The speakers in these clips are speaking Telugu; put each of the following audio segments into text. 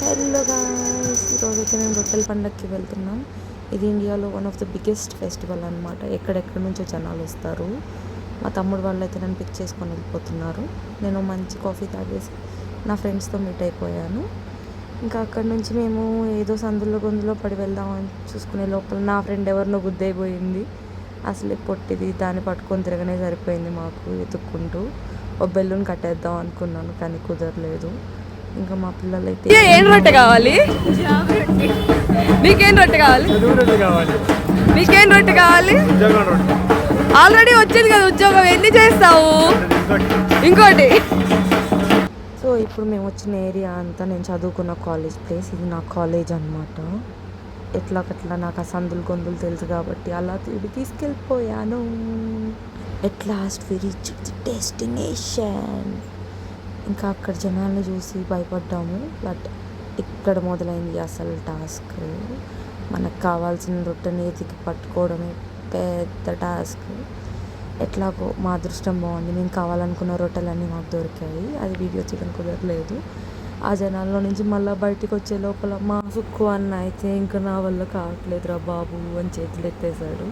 హలో గాయ్స్, ఈరోజైతే మేము రొట్టెల పండగకి వెళ్తున్నాం. ఇది ఇండియాలో one of the biggest festival అనమాట. ఎక్కడెక్కడి నుంచో జనాలు వస్తారు. మా తమ్ముడు వాళ్ళు అయితే నన్ను పిక్ చేసుకొని వెళ్ళిపోతున్నారు. నేను మంచి కాఫీ తాగేసి నా ఫ్రెండ్స్తో మీట్ అయిపోయాను. ఇంకా అక్కడి నుంచి మేము ఏదో సందులో గొంతులో పడి వెళ్దామని చూసుకునే లోపల నా ఫ్రెండ్ ఎవరినో గుద్దైపోయింది. అసలు పొట్టిది, దాన్ని పట్టుకొని తిరగనే సరిపోయింది మాకు ఎత్తుక్కుంటూ. ఒక బెలూన్ కట్టేద్దాం అనుకున్నాను కానీ కుదరలేదు. ఇంకా మా పిల్లలు అయితే ఏం రొట్టె కావాలి, మీకేం రొట్టె కావాలి, మీకేం రొట్టె కావాలి? ఆల్రెడీ వచ్చింది కదా ఉద్యోగం, ఎన్ని చేస్తావు? ఇంకోటి. సో ఇప్పుడు మేము వచ్చిన ఏరియా అంతా నేను చదువుకున్న కాలేజ్ ప్లేస్. ఇది నా కాలేజ్ అనమాట. ఎట్లాగట్లా నాకు ఆ సందులు గొంతులు తెలుసు కాబట్టి అలా తిరిగి తీసుకెళ్ళిపోయాను. At last we reach the destination. ఇంకా అక్కడ జనాల్ని చూసి భయపడ్డాము. బట్ ఇక్కడ మొదలైంది అసలు టాస్క్. మనకు కావాల్సిన రొట్టెని ఎతికి పట్టుకోవడమే పెద్ద టాస్క్. ఎట్లాగో మా అదృష్టం బాగుంది. నేను కావాలనుకున్న రొట్టెలన్నీ మాకు దొరికాయి. అది వీడియో తీయడం కుదరలేదు. ఆ జనాల్లో నుంచి మళ్ళీ బయటికి వచ్చే లోపల మా సుక్కు అన్న అయితే ఇంకా నా వల్ల కావట్లేదురా బాబు అని చేతులు ఎత్తేసాడు.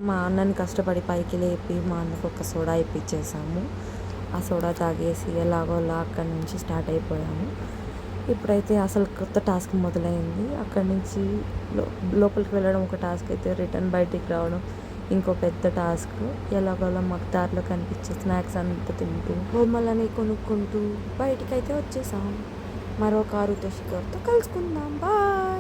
మా అన్నని కష్టపడి పైకి లేపి మా అన్నకు ఒక సోడా ఇప్పించేసాము. ఆ సోడా తాగేసి ఎలాగోలా అక్కడి నుంచి స్టార్ట్ అయిపోయాము. ఇప్పుడైతే అసలు కొత్త టాస్క్ మొదలైంది. అక్కడి నుంచి లోపలికి వెళ్ళడం ఒక టాస్క్ అయితే, రిటర్న్ బయటికి రావడం ఇంకో పెద్ద టాస్క్. ఎలాగోలా మాకు దారిలో కనిపించే స్నాక్స్ అంతా తింటూ బొమ్మలని కొనుక్కుంటూ బయటికి అయితే వచ్చేసాం. మరో కారుతో షికారుతో కలుసుకుందాం. బాయ్.